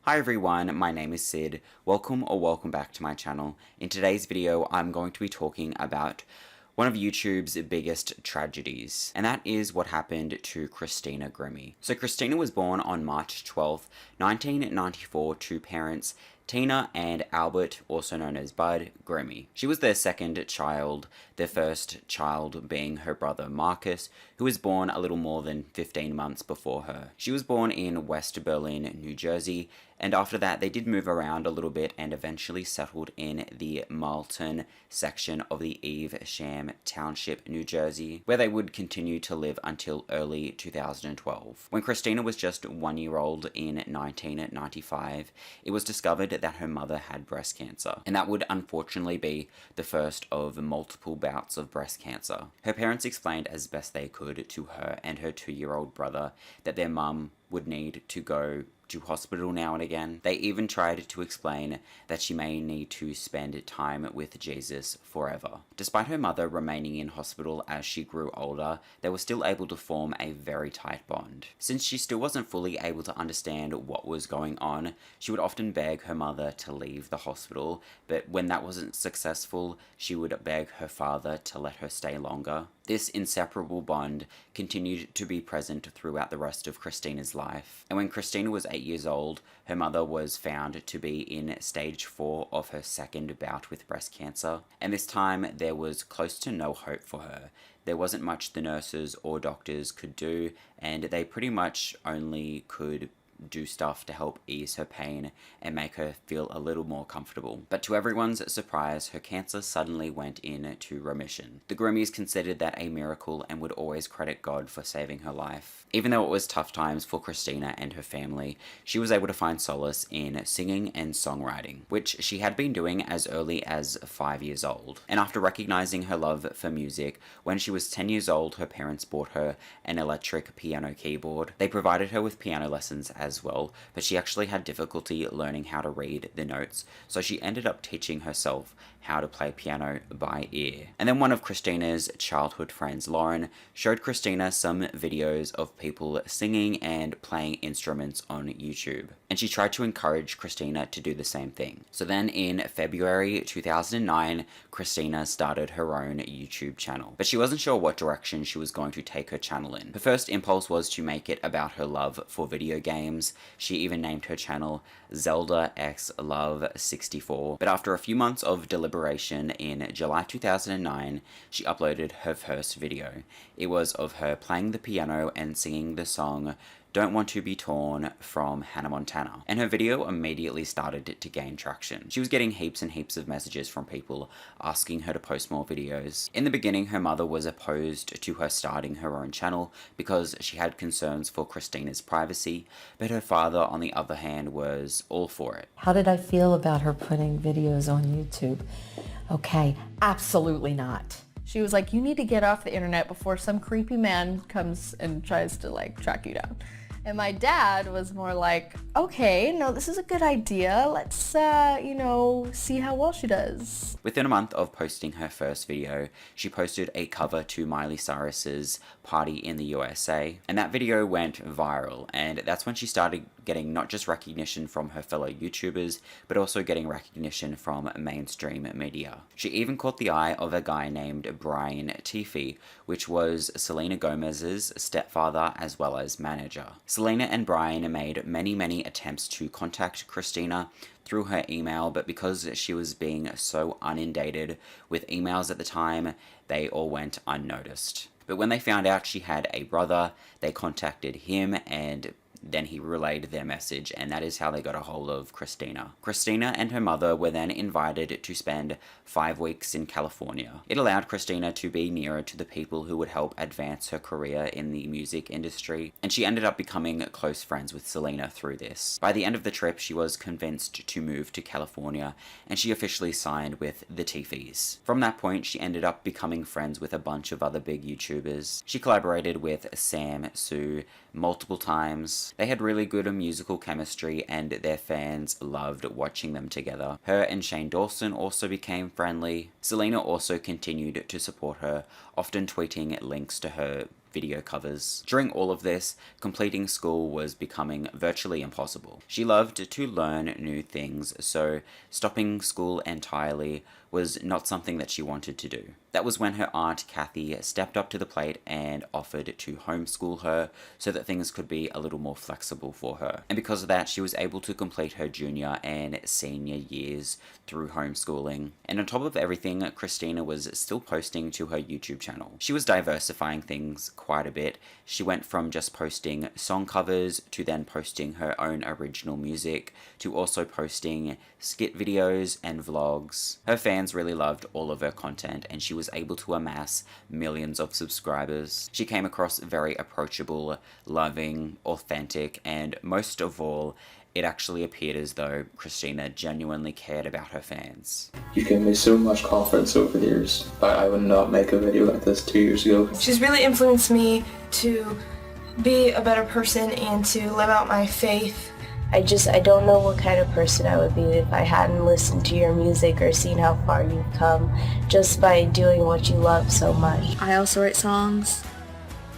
Hi everyone, my name is Sid. Welcome back to my channel. In today's video, I'm going to be talking about one of YouTube's biggest tragedies, and that is what happened to Christina Grimmie. So Christina was born on March 12th, 1994 to parents Tina and Albert, also known as Bud, Grimmie. She was their second child, their first child being her brother Marcus, who was born a little more than 15 months before her. She was born in West Berlin, New Jersey, and after that they did move around a little bit and eventually settled in the Marlton section of the Evesham Township, New Jersey, where they would continue to live until early 2012. When Christina was just 1 year old in 1995, it was discovered that her mother had breast cancer, and that would unfortunately be the first of multiple bouts of breast cancer. Her parents explained as best they could to her and her 2-year-old brother that their mum would need to go to hospital now and again. They even tried to explain that she may need to spend time with Jesus forever. Despite her mother remaining in hospital as she grew older, they were still able to form a very tight bond. Since she still wasn't fully able to understand what was going on, she would often beg her mother to leave the hospital, but when that wasn't successful, she would beg her father to let her stay longer. This inseparable bond continued to be present throughout the rest of Christina's life. And when Christina was 8 years old, her mother was found to be in stage 4 of her second bout with breast cancer. And this time there was close to no hope for her. There wasn't much the nurses or doctors could do, and they pretty much only could do stuff to help ease her pain and make her feel a little more comfortable. But to everyone's surprise, her cancer suddenly went into remission. The Grimmies considered that a miracle and would always credit God for saving her life. Even though it was tough times for Christina and her family, she was able to find solace in singing and songwriting, which she had been doing as early as 5 years old. And after recognizing her love for music, when she was 10 years old, her parents bought her an electric piano keyboard. They provided her with piano lessons as well, but she actually had difficulty learning how to read the notes, so she ended up teaching herself how to play piano by ear. And then one of Christina's childhood friends, Lauren, showed Christina some videos of people singing and playing instruments on YouTube, and she tried to encourage Christina to do the same thing. So then in February 2009, Christina started her own YouTube channel, but she wasn't sure what direction she was going to take her channel in. Her first impulse was to make it about her love for video games. She even named her channel Zelda X Love 64, but after a few months of deliberation in July 2009, she uploaded her first video. It was of her playing the piano and singing the song Don't Want to Be Torn from Hannah Montana, and her video immediately started to gain traction. She was getting heaps and heaps of messages from people asking her to post more videos. In the beginning, her mother was opposed to her starting her own channel because she had concerns for Christina's privacy, but her father, on the other hand, was all for it. How did I feel about her putting videos on YouTube? Okay, absolutely not. She was like, you need to get off the internet before some creepy man comes and tries to track you down. And my dad was more like, okay, no, this is a good idea. Let's, see how well she does. Within a month of posting her first video, she posted a cover to Miley Cyrus's Party in the USA, and that video went viral, and that's when she started getting not just recognition from her fellow YouTubers, but also getting recognition from mainstream media. She even caught the eye of a guy named Brian Tiffy, which was Selena Gomez's stepfather as well as manager. Selena and Brian made many attempts to contact Christina through her email, but because she was being so inundated with emails at the time, they all went unnoticed. But when they found out she had a brother, they contacted him, and then he relayed their message, and that is how they got a hold of Christina. Christina and her mother were then invited to spend 5 weeks in California. It allowed Christina to be nearer to the people who would help advance her career in the music industry, and she ended up becoming close friends with Selena through this. By the end of the trip, she was convinced to move to California, and she officially signed with the Tiffys. From that point, she ended up becoming friends with a bunch of other big YouTubers. She collaborated with Sam Sue multiple times. They had really good musical chemistry, and their fans loved watching them together. Her and Shane Dawson also became friendly. Selena also continued to support her, often tweeting links to her video covers. During all of this, completing school was becoming virtually impossible. She loved to learn new things, so stopping school entirely was not something that she wanted to do. That was when her aunt Kathy stepped up to the plate and offered to homeschool her so that things could be a little more flexible for her. And because of that, she was able to complete her junior and senior years through homeschooling. And on top of everything, Christina was still posting to her YouTube channel. She was diversifying things quite a bit. She went from just posting song covers to then posting her own original music to also posting skit videos and vlogs. Her fans really loved all of her content, and she was able to amass millions of subscribers. She came across very approachable, loving, authentic, and most of all, it actually appeared as though Christina genuinely cared about her fans. You've given me so much confidence over the years. I would not make a video like this 2 years ago. She's really influenced me to be a better person and to live out my faith. I don't know what kind of person I would be if I hadn't listened to your music or seen how far you've come just by doing what you love so much. I also write songs,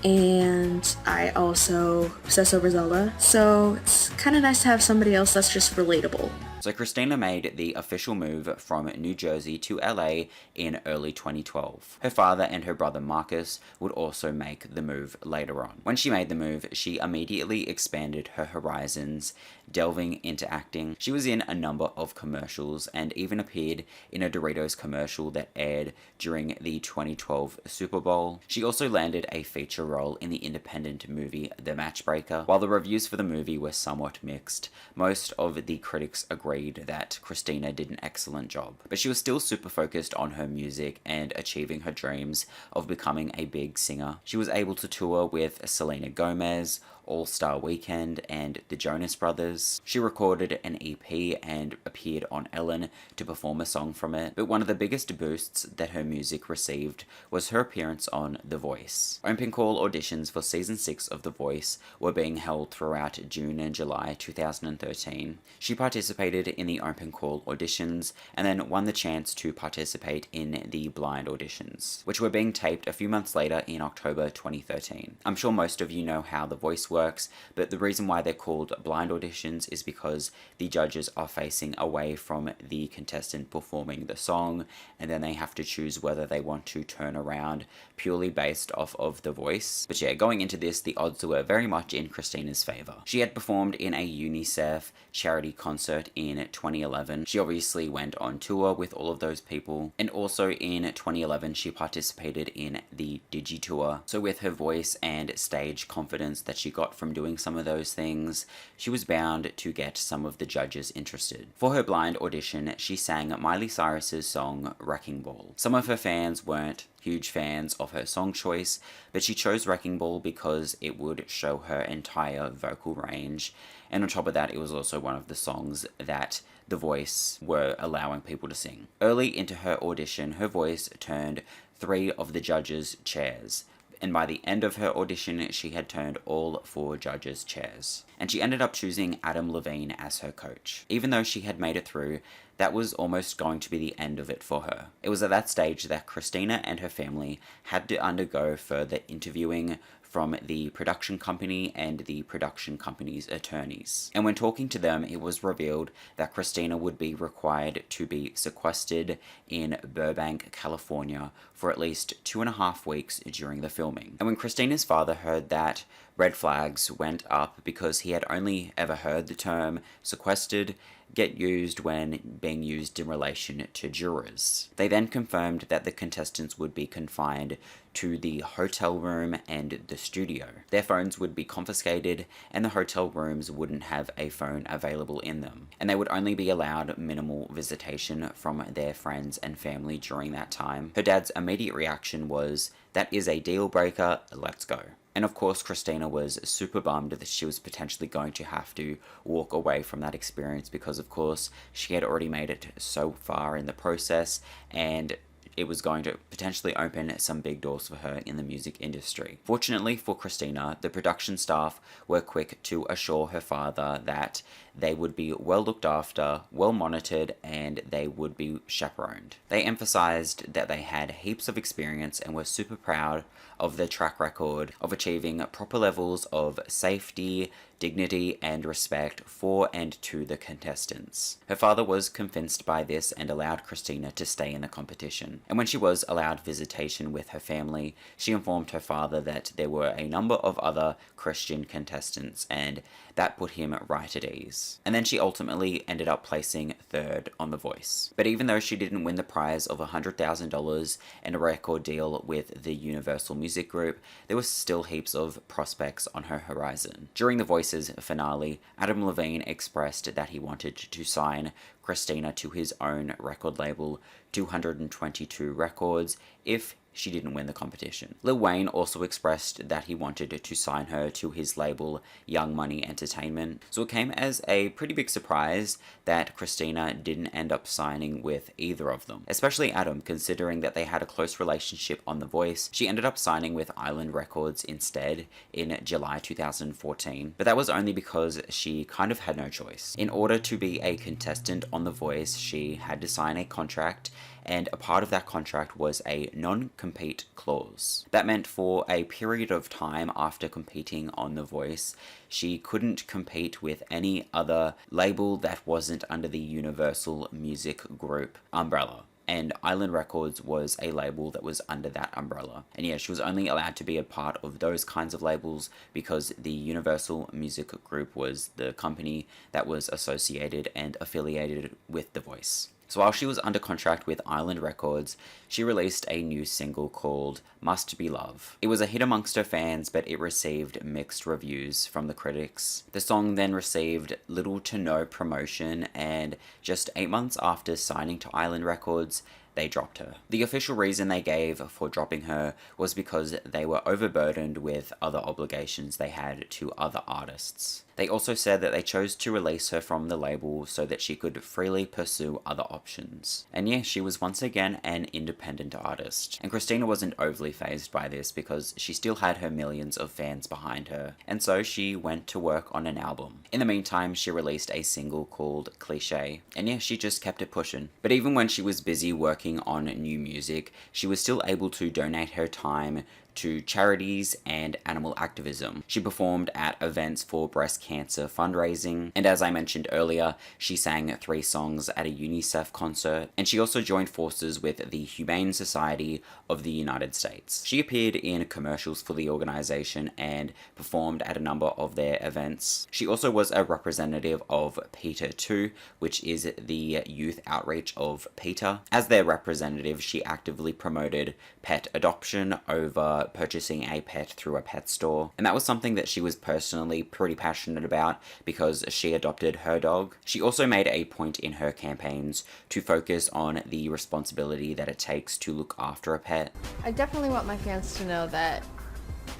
and I also obsess over Zelda, so it's kind of nice to have somebody else that's just relatable. So Christina made the official move from New Jersey to LA in early 2012. Her father and her brother Marcus would also make the move later on. When she made the move, she immediately expanded her horizons, delving into acting. She was in a number of commercials and even appeared in a Doritos commercial that aired during the 2012 Super Bowl. She also landed a feature role in the independent movie The Matchbreaker. While the reviews for the movie were somewhat mixed, most of the critics agreed that Christina did an excellent job. But she was still super focused on her music and achieving her dreams of becoming a big singer. She was able to tour with Selena Gomez, All-Star Weekend, and the Jonas Brothers. She recorded an EP and appeared on Ellen to perform a song from it. But one of the biggest boosts that her music received was her appearance on The Voice. Open call auditions for season 6 of The Voice were being held throughout June and July 2013. She participated in the open call auditions and then won the chance to participate in the blind auditions, which were being taped a few months later in October 2013. I'm sure most of you know how The Voice works, but the reason why they're called blind auditions is because the judges are facing away from the contestant performing the song, and then they have to choose whether they want to turn around purely based off of the voice. But yeah, going into this, the odds were very much in Christina's favor. She had performed in a UNICEF charity concert in 2011. She obviously went on tour with all of those people, and also in 2011 she participated in the Digi Tour. So with her voice and stage confidence that she got from doing some of those things, she was bound to get some of the judges interested. For her blind audition, she sang Miley Cyrus's song Wrecking Ball. Some of her fans weren't huge fans of her song choice, but she chose Wrecking Ball because it would show her entire vocal range, and on top of that, it was also one of the songs that The Voice were allowing people to sing. Early into her audition, her voice turned 3 of the judges' chairs, and by the end of her audition, she had turned all 4 judges' chairs. And she ended up choosing Adam Levine as her coach. Even though she had made it through, that was almost going to be the end of it for her. It was at that stage that Christina and her family had to undergo further interviewing from the production company and the production company's attorneys. And when talking to them, it was revealed that Christina would be required to be sequestered in Burbank, California for at least 2.5 weeks during the filming. And when Christina's father heard that, red flags went up because he had only ever heard the term sequestered get used when being used in relation to jurors. They then confirmed that the contestants would be confined to the hotel room and the studio. Their phones would be confiscated, and the hotel rooms wouldn't have a phone available in them. And they would only be allowed minimal visitation from their friends and family during that time. Her dad's immediate reaction was, "That is a deal breaker, let's go." And of course, Christina was super bummed that she was potentially going to have to walk away from that experience because, of course, she had already made it so far in the process, and it was going to potentially open some big doors for her in the music industry. Fortunately for Christina, the production staff were quick to assure her father that they would be well looked after, well monitored, and they would be chaperoned. They emphasized that they had heaps of experience and were super proud of their track record of achieving proper levels of safety, dignity, and respect for and to the contestants. Her father was convinced by this and allowed Christina to stay in the competition. And when she was allowed visitation with her family, she informed her father that there were a number of other Christian contestants, and that put him right at ease. And then she ultimately ended up placing third on The Voice. But even though she didn't win the prize of $100,000 and a record deal with the Universal Music Group, there was still heaps of prospects on her horizon. During The Voice's finale, Adam Levine expressed that he wanted to sign Christina to his own record label, 222 Records, if she didn't win the competition. Lil Wayne also expressed that he wanted to sign her to his label, Young Money Entertainment, so it came as a pretty big surprise that Christina didn't end up signing with either of them, especially Adam, considering that they had a close relationship on The Voice. She ended up signing with Island Records instead in July 2014, but that was only because she kind of had no choice. In order to be a contestant on The Voice, she had to sign a contract, and a part of that contract was a non-compete clause. That meant for a period of time after competing on The Voice, she couldn't compete with any other label that wasn't under the Universal Music Group umbrella. And Island Records was a label that was under that umbrella. And yeah, she was only allowed to be a part of those kinds of labels because the Universal Music Group was the company that was associated and affiliated with The Voice. So while she was under contract with Island Records, she released a new single called Must Be Love. It was a hit amongst her fans, but it received mixed reviews from the critics. The song then received little to no promotion, and just 8 months after signing to Island Records, they dropped her. The official reason they gave for dropping her was because they were overburdened with other obligations they had to other artists. They also said that they chose to release her from the label so that she could freely pursue other options. And yeah, she was once again an independent artist. And Christina wasn't overly fazed by this because she still had her millions of fans behind her. And so she went to work on an album. In the meantime, she released a single called Cliché. And yeah, she just kept it pushing. But even when she was busy working on new music, she was still able to donate her time to charities and animal activism. She performed at events for breast cancer fundraising, and as I mentioned earlier, she sang 3 songs at a UNICEF concert, and she also joined forces with the Humane Society of the United States. She appeared in commercials for the organization and performed at a number of their events. She also was a representative of PETA 2, which is the youth outreach of PETA. As their representative, she actively promoted pet adoption over purchasing a pet through a pet store, and that was something that she was personally pretty passionate about because she adopted her dog. She also made a point in her campaigns to focus on the responsibility that it takes to look after a pet. I definitely want my fans to know that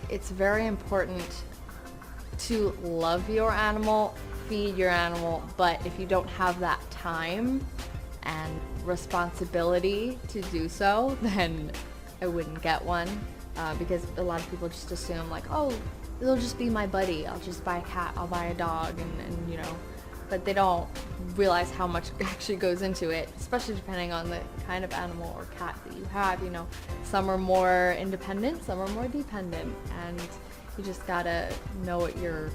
it's very important to love your animal, feed your animal, but if you don't have that time and responsibility to do so, then I wouldn't get one. Because a lot of people just assume like, oh, it'll just be my buddy, I'll just buy a cat, I'll buy a dog, and you know, but they don't realize how much actually goes into it, especially depending on the kind of animal or cat that you have. You know, some are more independent, some are more dependent, and you just gotta know what you're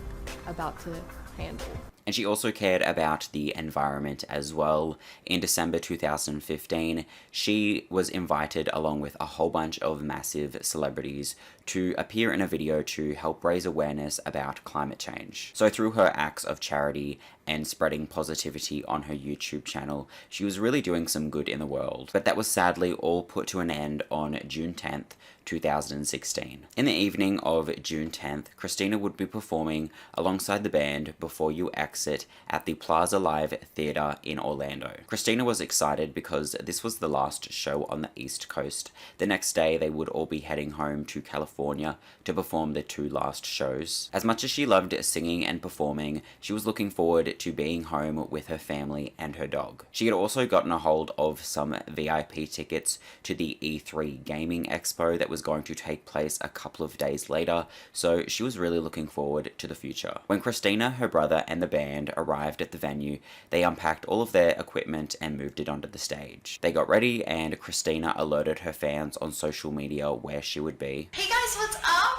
about to handle. And she also cared about the environment as well. In December 2015, she was invited along with a whole bunch of massive celebrities to appear in a video to help raise awareness about climate change. So through her acts of charity and spreading positivity on her YouTube channel, she was really doing some good in the world. But that was sadly all put to an end on June 10th, 2016. In the evening of June 10th, Christina would be performing alongside the band Before You Exit at the Plaza Live Theatre in Orlando. Christina was excited because this was the last show on the East Coast. The next day, they would all be heading home to California to perform their 2 last shows. As much as she loved singing and performing, she was looking forward to being home with her family and her dog. She had also gotten a hold of some VIP tickets to the E3 Gaming Expo that was going to take place a couple of days later, so she was really looking forward to the future. When Christina, her brother, and the band arrived at the venue, they unpacked all of their equipment and moved it onto the stage. They got ready, and Christina alerted her fans on social media where she would be. Hey guys, what's up?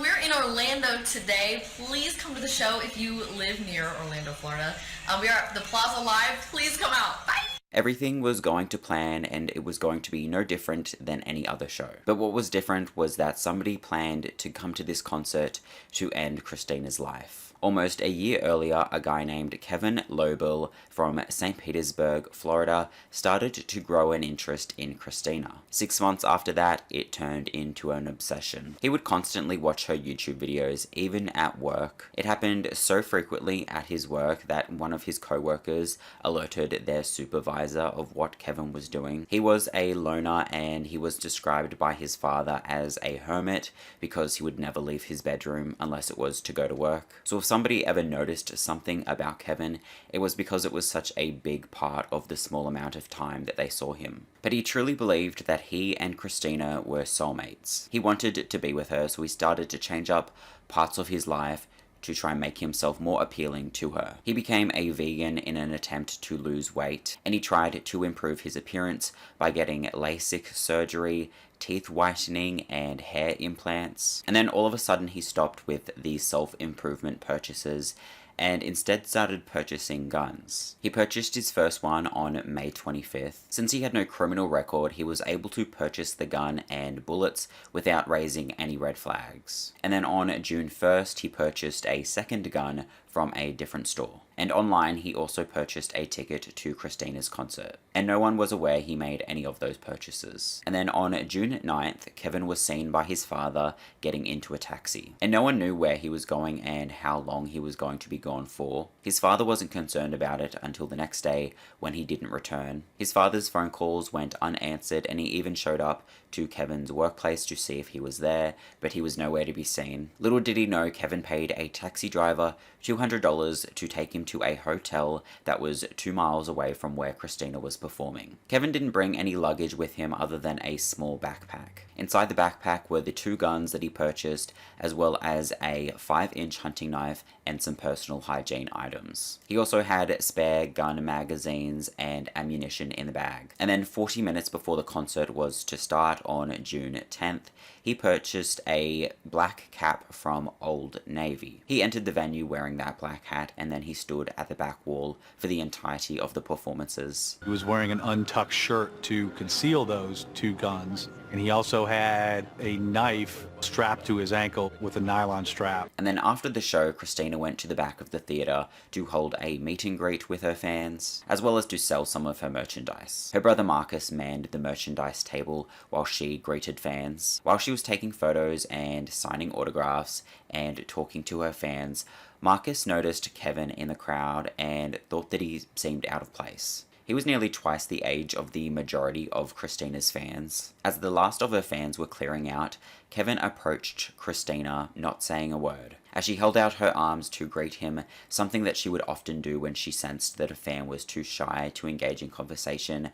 We're in Orlando today. Please come to the show if you live near Orlando, Florida. We are at the Plaza Live. Please come out. Bye! Everything was going to plan, and it was going to be no different than any other show. But what was different was that somebody planned to come to this concert to end Christina's life. Almost a year earlier, a guy named Kevin Lobel from St. Petersburg, Florida, started to grow an interest in Christina. 6 months after that, it turned into an obsession. He would constantly watch her YouTube videos, even at work. It happened so frequently at his work that one of his co-workers alerted their supervisor of what Kevin was doing. He was a loner, and he was described by his father as a hermit because he would never leave his bedroom unless it was to go to work. So if somebody ever noticed something about Kevin, it was because it was such a big part of the small amount of time that they saw him. But he truly believed that he and Christina were soulmates. He wanted to be with her, so he started to change up parts of his life to try and make himself more appealing to her. He became a vegan in an attempt to lose weight, and he tried to improve his appearance by getting LASIK surgery, teeth whitening, and hair implants. And then all of a sudden he stopped with these self-improvement purchases and instead started purchasing guns. He purchased his first one on May 25th. Since he had no criminal record, he was able to purchase the gun and bullets without raising any red flags. And then on June 1st, he purchased a second gun from a different store. And online, he also purchased a ticket to Christina's concert. And no one was aware he made any of those purchases. And then on June 9th, Kevin was seen by his father getting into a taxi. And no one knew where he was going and how long he was going to be gone for. His father wasn't concerned about it until the next day when he didn't return. His father's phone calls went unanswered, and he even showed up to Kevin's workplace to see if he was there, but he was nowhere to be seen. Little did he know, Kevin paid a taxi driver $200 to take him to a hotel that was 2 miles away from where Christina was performing. Kevin didn't bring any luggage with him other than a small backpack. Inside the backpack were the 2 guns that he purchased, as well as a 5-inch hunting knife and some personal hygiene items. He also had spare gun magazines and ammunition in the bag. And then 40 minutes before the concert was to start on June 10th, he purchased a black cap from Old Navy. He entered the venue wearing that black hat, and then he stood at the back wall for the entirety of the performances. He was wearing an untucked shirt to conceal those 2 guns, and he also had a knife strapped to his ankle with a nylon strap. And then after the show, Christina went to the back of the theater to hold a meet and greet with her fans, as well as to sell some of her merchandise. Her brother Marcus manned the merchandise table while she greeted fans. While she was taking photos and signing autographs and talking to her fans, Marcus noticed Kevin in the crowd and thought that he seemed out of place. He was nearly twice the age of the majority of Christina's fans. As the last of her fans were clearing out, Kevin approached Christina, not saying a word. As she held out her arms to greet him, something that she would often do when she sensed that a fan was too shy to engage in conversation,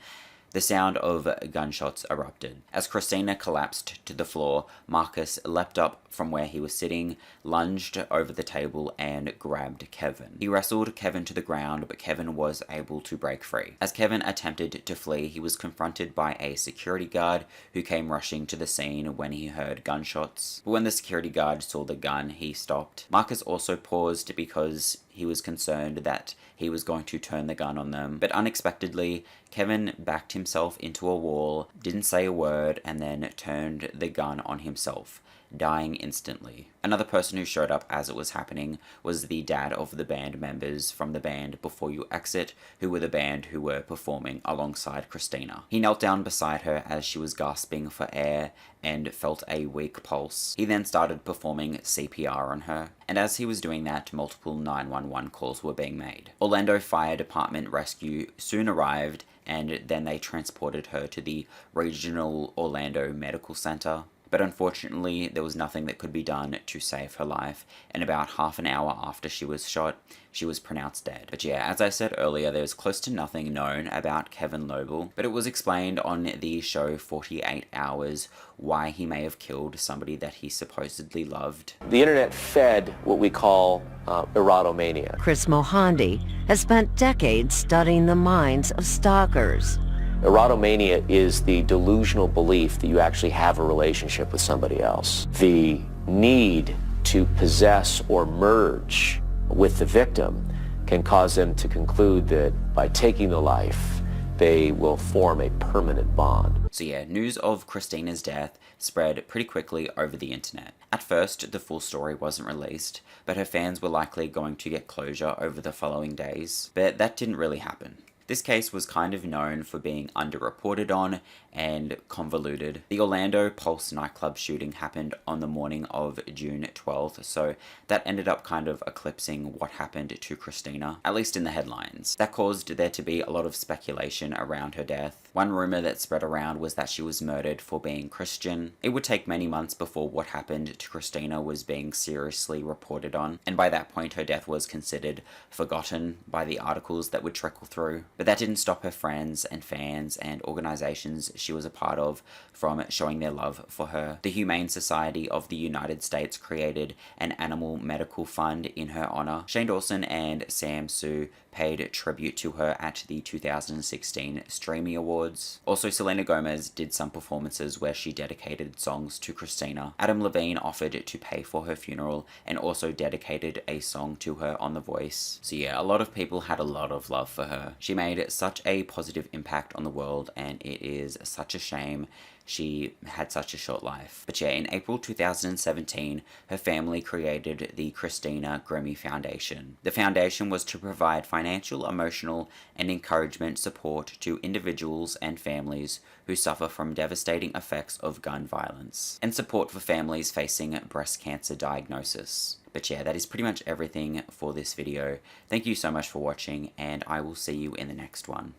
the sound of gunshots erupted. As Christina collapsed to the floor, Marcus leapt up from where he was sitting, lunged over the table, and grabbed Kevin. He wrestled Kevin to the ground, but Kevin was able to break free. As Kevin attempted to flee, he was confronted by a security guard who came rushing to the scene when he heard gunshots. But when the security guard saw the gun, he stopped. Marcus also paused because he was concerned that he was going to turn the gun on them, but unexpectedly, Kevin backed himself into a wall, didn't say a word, and then turned the gun on himself, dying instantly. Another person who showed up as it was happening was the dad of the band members from the band Before You Exit, who were the band who were performing alongside Christina. He knelt down beside her as she was gasping for air and felt a weak pulse. He then started performing CPR on her, and as he was doing that, multiple 911 calls were being made. Orlando Fire Department rescue soon arrived, and then they transported her to the Regional Orlando Medical Center. But unfortunately, there was nothing that could be done to save her life, and about half an hour after she was shot, she was pronounced dead. But yeah, as I said earlier, there's close to nothing known about Kevin Lobel, but it was explained on the show 48 Hours why he may have killed somebody that he supposedly loved. The internet fed what we call erotomania. Chris Mohandi has spent decades studying the minds of stalkers. Erotomania is the delusional belief that you actually have a relationship with somebody else. The need to possess or merge with the victim can cause them to conclude that by taking the life, they will form a permanent bond. So yeah, news of Christina's death spread pretty quickly over the internet. At first, the full story wasn't released, but her fans were likely going to get closure over the following days. But that didn't really happen. This case was kind of known for being underreported on and convoluted. The Orlando Pulse nightclub shooting happened on the morning of June 12th, so that ended up kind of eclipsing what happened to Christina, at least in the headlines. That caused there to be a lot of speculation around her death. One rumor that spread around was that she was murdered for being Christian. It would take many months before what happened to Christina was being seriously reported on, and by that point her death was considered forgotten by the articles that would trickle through. But that didn't stop her friends and fans and organizations she was a part of from showing their love for her. The Humane Society of the United States created an animal medical fund in her honor. Shane Dawson and Sam Sue paid tribute to her at the 2016 Streamy Awards. Also, Selena Gomez did some performances where she dedicated songs to Christina. Adam Levine offered to pay for her funeral and also dedicated a song to her on The Voice. So yeah, a lot of people had a lot of love for her. She made such a positive impact on the world, and it is such a shame she had such a short life. But yeah, in April 2017, her family created the Christina Grimmie Foundation. The foundation was to provide financial, emotional, and encouragement support to individuals and families who suffer from devastating effects of gun violence, and support for families facing breast cancer diagnosis. But yeah, that is pretty much everything for this video. Thank you so much for watching, and I will see you in the next one.